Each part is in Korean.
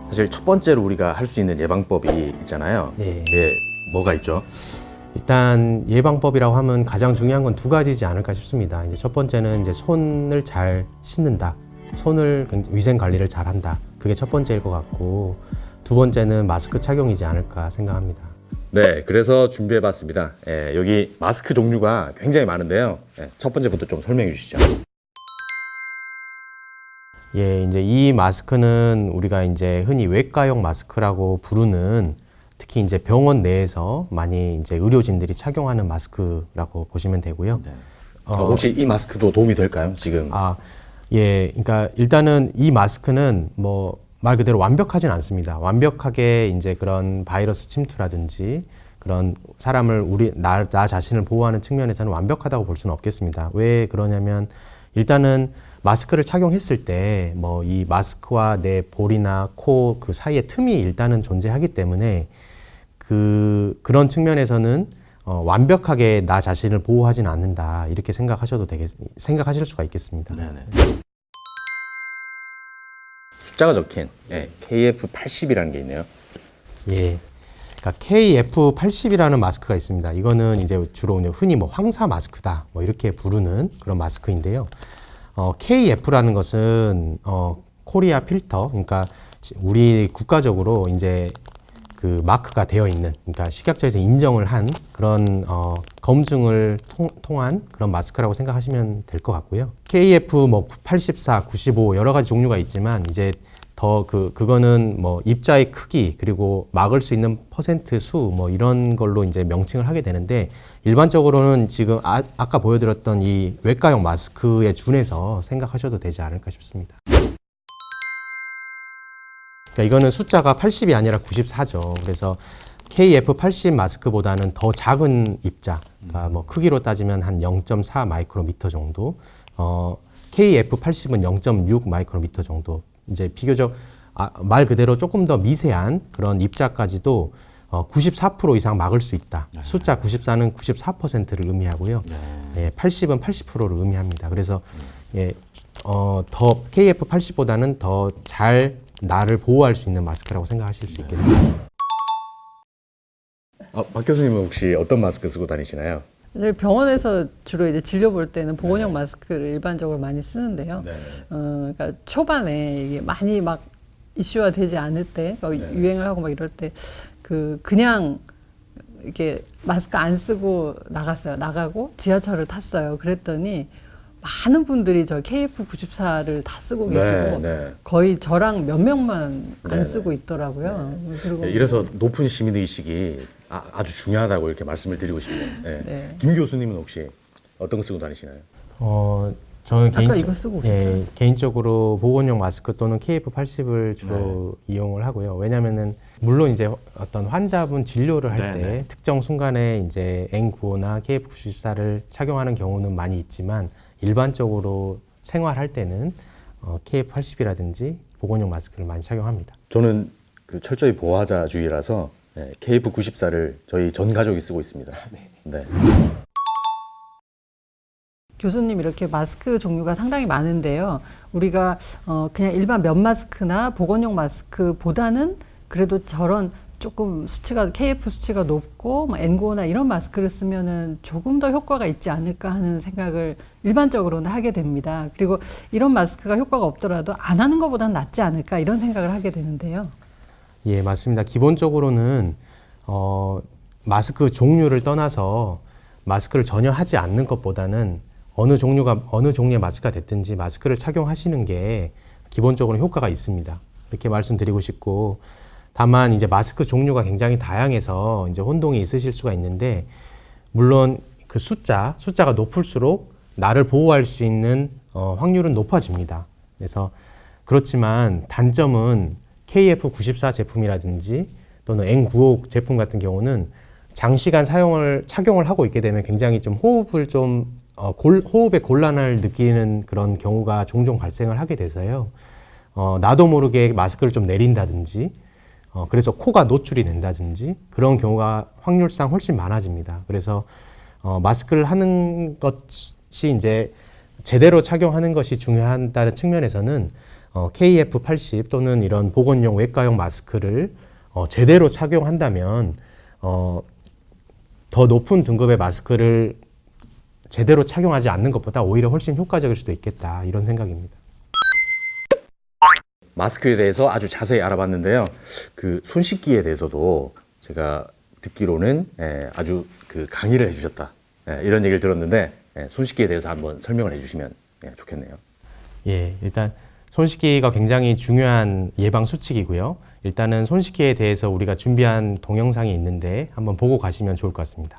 사실 첫 번째로 우리가 할 수 있는 예방법이 있잖아요. 네. 예, 뭐가 있죠? 일단 예방법이라고 하면 가장 중요한 건 두 가지지 않을까 싶습니다. 이제 첫 번째는 이제 손을 잘 씻는다. 손을 위생 관리를 잘 한다. 그게 첫 번째일 것 같고, 두 번째는 마스크 착용이지 않을까 생각합니다. 네, 그래서 준비해봤습니다. 예, 여기 마스크 종류가 굉장히 많은데요. 예, 첫 번째부터 좀 설명해 주시죠. 예, 이제 이 마스크는 우리가 이제 흔히 외과용 마스크라고 부르는, 특히 이제 병원 내에서 많이 이제 의료진들이 착용하는 마스크라고 보시면 되고요. 네. 혹시 이 마스크도 도움이 될까요? 지금? 예, 그러니까 일단은 이 마스크는 뭐 말 그대로 완벽하진 않습니다. 완벽하게 이제 그런 바이러스 침투라든지 그런 사람을 나 자신을 보호하는 측면에서는 완벽하다고 볼 수는 없겠습니다. 왜 그러냐면 일단은 마스크를 착용했을 때 뭐 이 마스크와 내 볼이나 코 그 사이에 틈이 일단은 존재하기 때문에 그런 측면에서는 완벽하게 나 자신을 보호하지는 않는다, 이렇게 생각하실 수가 있겠습니다. 네네. 숫자가 적힌 KF80이라는 게 있네요. 예. 그러니까 KF80이라는 마스크가 있습니다. 이거는 이제 주로 흔히 뭐 황사 마스크다, 뭐 이렇게 부르는 그런 마스크인데요. KF라는 것은 코리아 필터, 그러니까 우리 국가적으로 이제 그 마크가 되어 있는, 그러니까 식약처에서 인정을 한 그런 검증을 통한 그런 마스크라고 생각하시면 될 것 같고요. KF 뭐 84, 95 여러 가지 종류가 있지만 이제 더 그거는 뭐 입자의 크기 그리고 막을 수 있는 퍼센트 수 뭐 이런 걸로 이제 명칭을 하게 되는데, 일반적으로는 지금 아까 보여드렸던 이 외과용 마스크에 준해서 생각하셔도 되지 않을까 싶습니다. 그러니까 이거는 숫자가 80이 아니라 94죠. 그래서 KF80 마스크보다는 더 작은 입자, 그러니까 뭐 크기로 따지면 한 0.4 마이크로미터 정도, KF80은 0.6 마이크로미터 정도, 이제 비교적 말 그대로 조금 더 미세한 그런 입자까지도 94% 이상 막을 수 있다. 네. 숫자 94는 94%를 의미하고요. 네. 예, 80은 80%를 의미합니다. 그래서 예, 더 KF80보다는 더 잘 나를 보호할 수 있는 마스크라고 생각하실 수 있겠습니다. 박 교수님은 혹시 어떤 마스크 쓰고 다니시나요? 저희 병원에서 주로 이제 진료 볼 때는 보건용 마스크를 일반적으로 많이 쓰는데요. 네. 그러니까 초반에 이게 많이 막 이슈화 되지 않을 때, 유행을 하고 막 이럴 때, 그냥 이렇게 마스크 안 쓰고 나가고 지하철을 탔어요. 그랬더니 많은 분들이 저 KF94를 다 쓰고 계시고, 네. 거의 저랑 몇 명만 안 네, 쓰고 있더라고요. 그리고 네, 이래서 높은 시민의식이 아주 중요하다고 이렇게 말씀을 드리고 싶네요. 네. 네. 김 교수님은 혹시 어떤 거 쓰고 다니시나요? 저는 아까 이거 쓰고 오셨잖아요. 개인적으로 보건용 마스크 또는 KF80을 주로 이용을 하고요. 왜냐면은 물론 이제 어떤 환자분 진료를 할 때 특정 순간에 이제 N95나 KF94를 착용하는 경우는 많이 있지만, 일반적으로 생활할 때는 KF80이라든지 보건용 마스크를 많이 착용합니다. 저는 철저히 보호자주의라서 KF94를 저희 전 가족이 쓰고 있습니다. 네. 교수님, 이렇게 마스크 종류가 상당히 많은데요. 우리가 그냥 일반 면 마스크나 보건용 마스크보다는 그래도 저런 조금 KF 수치가 높고 N95나 이런 마스크를 쓰면은 조금 더 효과가 있지 않을까 하는 생각을 일반적으로는 하게 됩니다. 그리고 이런 마스크가 효과가 없더라도 안 하는 것보다는 낫지 않을까, 이런 생각을 하게 되는데요. 예, 맞습니다. 기본적으로는 마스크 종류를 떠나서 마스크를 전혀 하지 않는 것보다는 어느 종류의 마스크가 됐든지 마스크를 착용하시는 게 기본적으로 효과가 있습니다. 이렇게 말씀드리고 싶고, 다만 이제 마스크 종류가 굉장히 다양해서 이제 혼동이 있으실 수가 있는데, 물론 그 숫자가 높을수록 나를 보호할 수 있는 확률은 높아집니다. 그래서 그렇지만 단점은 KF94 제품이라든지 또는 N95 제품 같은 경우는 장시간 착용을 하고 있게 되면 굉장히 좀 호흡에 곤란을 느끼는 그런 경우가 종종 발생을 하게 돼서요. 나도 모르게 마스크를 좀 내린다든지, 그래서 코가 노출이 된다든지 그런 경우가 확률상 훨씬 많아집니다. 그래서 마스크를 하는 것이 이제 제대로 착용하는 것이 중요하다는 측면에서는 KF80 또는 이런 보건용 외과용 마스크를 제대로 착용한다면 더 높은 등급의 마스크를 제대로 착용하지 않는 것보다 오히려 훨씬 효과적일 수도 있겠다 이런 생각입니다. 마스크에 대해서 아주 자세히 알아봤는데요. 그 손 씻기에 대해서도 제가 듣기로는 아주 그 강의를 해주셨다. 이런 얘기를 들었는데 손 씻기에 대해서 한번 설명을 해주시면 좋겠네요. 예, 일단 손 씻기가 굉장히 중요한 예방 수칙이고요. 일단은 손 씻기에 대해서 우리가 준비한 동영상이 있는데 한번 보고 가시면 좋을 것 같습니다.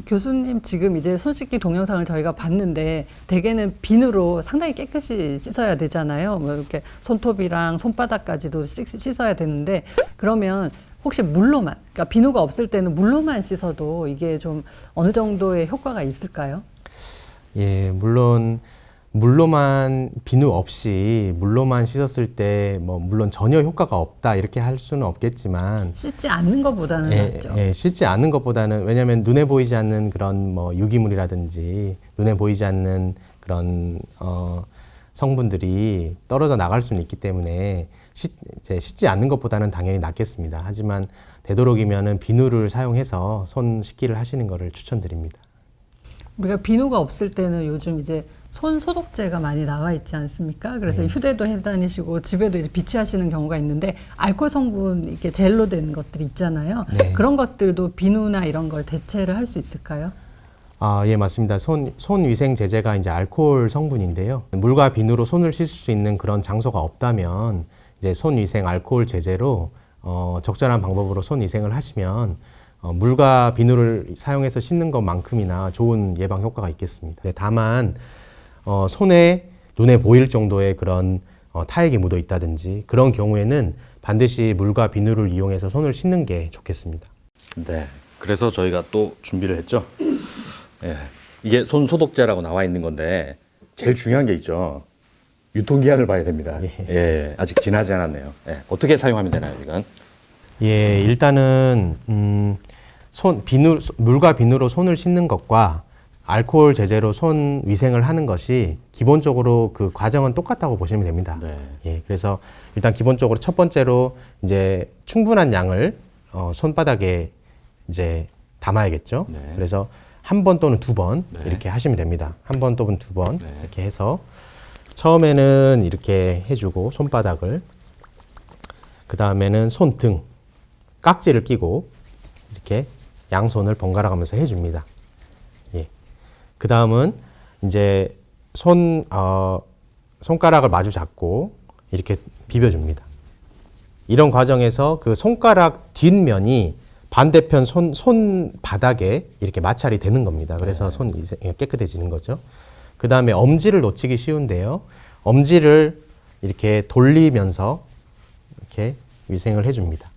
교수님 지금 이제 손 씻기 동영상을 저희가 봤는데 대개는 비누로 상당히 깨끗이 씻어야 되잖아요. 뭐 이렇게 손톱이랑 손바닥까지도 씻어야 되는데 그러면 혹시 물로만, 그러니까 비누가 없을 때는 물로만 씻어도 이게 좀 어느 정도의 효과가 있을까요? 예, 물론 물로만 비누 없이 물로만 씻었을 때 뭐 물론 전혀 효과가 없다 이렇게 할 수는 없겠지만 씻지 않는 것보다는 낫죠. 씻지 않는 것보다는 왜냐하면 눈에 보이지 않는 그런 뭐 유기물이라든지 눈에 보이지 않는 그런 성분들이 떨어져 나갈 수는 있기 때문에 씻지 않는 것보다는 당연히 낫겠습니다. 하지만 되도록이면은 비누를 사용해서 손 씻기를 하시는 것을 추천드립니다. 우리가 비누가 없을 때는 요즘 이제 손 소독제가 많이 나와 있지 않습니까? 그래서 휴대도 해 다니시고 집에도 이제 비치하시는 경우가 있는데 알코올 성분 이렇게 젤로 된 것들이 있잖아요. 네. 그런 것들도 비누나 이런 걸 대체를 할 수 있을까요? 아, 예, 맞습니다. 손 위생 제제가 이제 알코올 성분인데요. 물과 비누로 손을 씻을 수 있는 그런 장소가 없다면 이제 손 위생 알코올 제제로 적절한 방법으로 손 위생을 하시면 물과 비누를 사용해서 씻는 것만큼이나 좋은 예방 효과가 있겠습니다. 네, 다만 손에 눈에 보일 정도의 그런 타액이 묻어 있다든지 그런 경우에는 반드시 물과 비누를 이용해서 손을 씻는 게 좋겠습니다. 네. 그래서 저희가 또 준비를 했죠. 예. 이게 손 소독제라고 나와 있는 건데 제일 중요한 게 있죠. 유통기한을 봐야 됩니다. 예. 아직 지나지 않았네요. 예. 어떻게 사용하면 되나요, 이건? 예, 일단은 물과 비누로 손을 씻는 것과 알코올 제제로 손 위생을 하는 것이 기본적으로 그 과정은 똑같다고 보시면 됩니다. 네. 예, 그래서 일단 기본적으로 첫 번째로 이제 충분한 양을 손바닥에 이제 담아야겠죠. 네. 그래서 한 번 또는 두 번 네. 이렇게 하시면 됩니다. 한 번 또는 두 번 네. 이렇게 해서 처음에는 이렇게 해주고 손바닥을 그 다음에는 손등 깍지를 끼고 이렇게 양손을 번갈아 가면서 해줍니다. 예. 그 다음은 이제 손가락을 마주 잡고 이렇게 비벼줍니다. 이런 과정에서 그 손가락 뒷면이 반대편 손바닥에 이렇게 마찰이 되는 겁니다. 그래서 손이 깨끗해지는 거죠. 그 다음에 엄지를 놓치기 쉬운데요. 엄지를 이렇게 돌리면서 이렇게 위생을 해줍니다.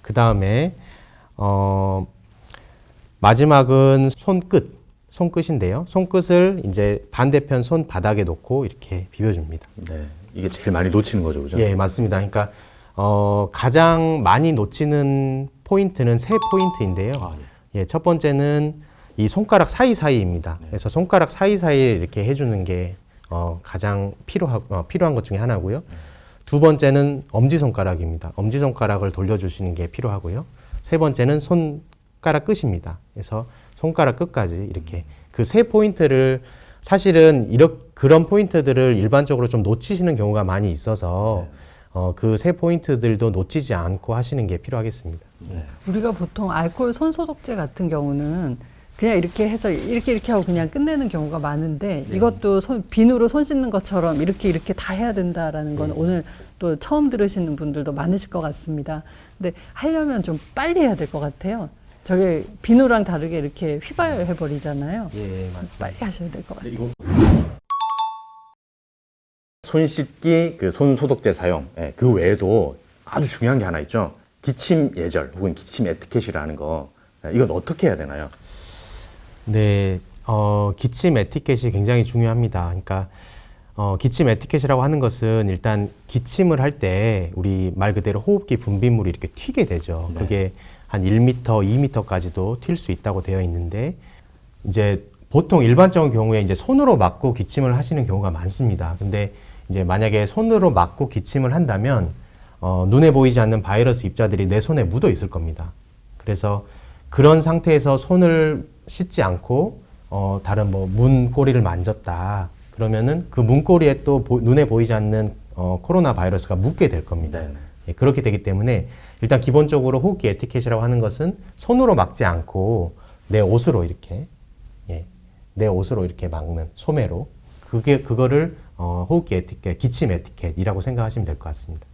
그 다음에 마지막은 손끝인데요. 손끝을 이제 반대편 손바닥에 놓고 이렇게 비벼줍니다. 네. 이게 제일 많이 놓치는 거죠, 그죠? 예, 맞습니다. 그러니까 가장 많이 놓치는 포인트는 세 포인트인데요. 아, 예, 첫 번째는 이 손가락 사이사이입니다. 그래서 손가락 사이사이를 이렇게 해주는 게 가장 필요한 것 중에 하나고요. 두 번째는 엄지손가락입니다. 엄지손가락을 돌려주시는 게 필요하고요. 세 번째는 손가락 끝입니다. 그래서 손가락 끝까지 이렇게 그 세 포인트를 사실은 그런 포인트들을 일반적으로 좀 놓치시는 경우가 많이 있어서 그 세 포인트들도 놓치지 않고 하시는 게 필요하겠습니다. 네. 우리가 보통 알코올 손소독제 같은 경우는 그냥 이렇게 해서 이렇게 하고 그냥 끝내는 경우가 많은데 이것도 비누로 손 씻는 것처럼 이렇게 다 해야 된다라는 건 오늘 또 처음 들으시는 분들도 많으실 것 같습니다. 근데 하려면 좀 빨리 해야 될 것 같아요. 저게 비누랑 다르게 이렇게 휘발해 버리잖아요. 예, 맞습니다. 빨리 하셔야 될 것 같아요. 손 씻기, 그 손 소독제 사용, 그 외에도 아주 중요한 게 하나 있죠. 기침 예절 혹은 기침 에티켓이라는 거. 이건 어떻게 해야 되나요? 네, 기침 에티켓이 굉장히 중요합니다. 그러니까 기침 에티켓이라고 하는 것은 일단 기침을 할 때 우리 말 그대로 호흡기 분비물이 이렇게 튀게 되죠. 네. 그게 한 1m, 2m까지도 튈 수 있다고 되어 있는데 이제 보통 일반적인 경우에 이제 손으로 막고 기침을 하시는 경우가 많습니다. 근데 이제 만약에 손으로 막고 기침을 한다면 눈에 보이지 않는 바이러스 입자들이 내 손에 묻어 있을 겁니다. 그래서 그런 상태에서 손을 씻지 않고 다른 뭐 문고리를 만졌다. 그러면은 그 문고리에 또 눈에 보이지 않는 코로나 바이러스가 묻게 될 겁니다. 네. 예, 그렇게 되기 때문에 일단 기본적으로 호흡기 에티켓이라고 하는 것은 손으로 막지 않고 내 옷으로 이렇게 내 옷으로 이렇게 막는 소매로 그거를 호흡기 에티켓, 기침 에티켓이라고 생각하시면 될 것 같습니다.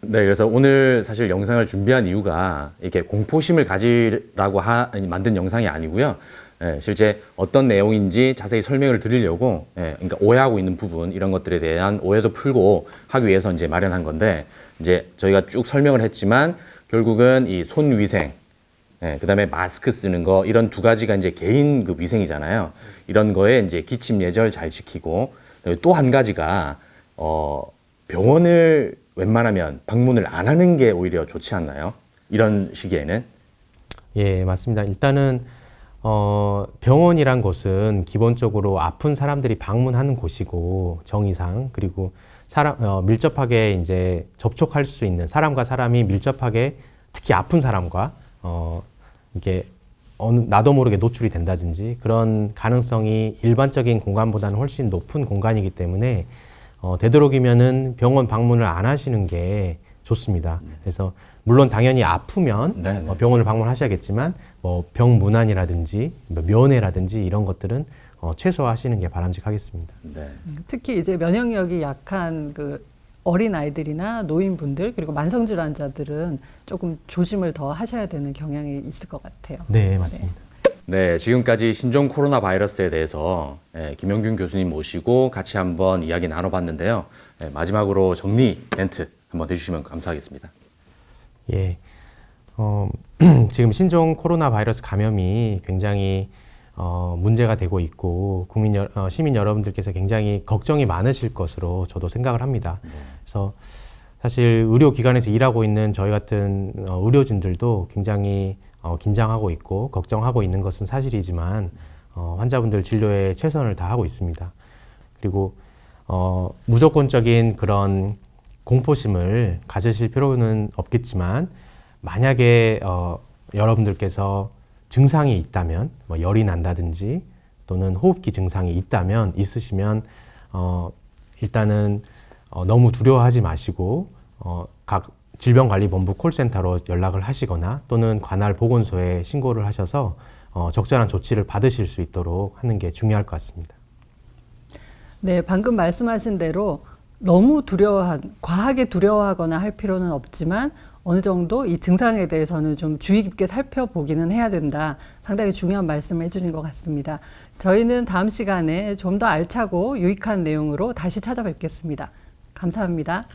네, 그래서 오늘 사실 영상을 준비한 이유가 이렇게 공포심을 가지라고 만든 영상이 아니고요. 실제 어떤 내용인지 자세히 설명을 드리려고, 그러니까 오해하고 있는 부분 이런 것들에 대한 오해도 풀고 하기 위해서 이제 마련한 건데, 이제 저희가 쭉 설명을 했지만 결국은 이 손 위생, 그다음에 마스크 쓰는 거 이런 두 가지가 이제 개인 그 위생이잖아요. 이런 거에 이제 기침 예절 잘 지키고 또 한 가지가 병원을 웬만하면 방문을 안 하는 게 오히려 좋지 않나요? 이런 시기에는? 예, 맞습니다. 일단은 병원이란 곳은 기본적으로 아픈 사람들이 방문하는 곳이고 정의상 그리고 밀접하게 이제 접촉할 수 있는 사람과 사람이 밀접하게 특히 아픈 사람과 이게 나도 모르게 노출이 된다든지 그런 가능성이 일반적인 공간보다는 훨씬 높은 공간이기 때문에 되도록이면은 병원 방문을 안 하시는 게 좋습니다. 그래서 물론 당연히 아프면 병원을 방문하셔야겠지만 뭐 병문안이라든지 면회라든지 이런 것들은 최소화하시는 게 바람직하겠습니다. 네. 특히 이제 면역력이 약한 그 어린 아이들이나 노인분들 그리고 만성질환자들은 조금 조심을 더 하셔야 되는 경향이 있을 것 같아요. 네, 맞습니다. 네, 지금까지 신종 코로나 바이러스에 대해서 김영균 교수님 모시고 같이 한번 이야기 나눠봤는데요. 마지막으로 정리 멘트 한번 해주시면 감사하겠습니다. 예, 지금 신종 코로나 바이러스 감염이 굉장히 문제가 되고 있고 시민 여러분들께서 굉장히 걱정이 많으실 것으로 저도 생각을 합니다. 그래서 사실 의료기관에서 일하고 있는 저희 같은 의료진들도 굉장히 긴장하고 있고 걱정하고 있는 것은 사실이지만 환자분들 진료에 최선을 다하고 있습니다. 그리고 무조건적인 그런 공포심을 가지실 필요는 없겠지만 만약에 여러분들께서 증상이 있다면 뭐 열이 난다든지 또는 호흡기 증상이 있으시면 일단은 너무 두려워하지 마시고 각 질병관리본부 콜센터로 연락을 하시거나 또는 관할 보건소에 신고를 하셔서 적절한 조치를 받으실 수 있도록 하는 게 중요할 것 같습니다. 네, 방금 말씀하신 대로 너무 과하게 두려워하거나 할 필요는 없지만 어느 정도 이 증상에 대해서는 좀 주의 깊게 살펴보기는 해야 된다. 상당히 중요한 말씀을 해주신 것 같습니다. 저희는 다음 시간에 좀 더 알차고 유익한 내용으로 다시 찾아뵙겠습니다. 감사합니다.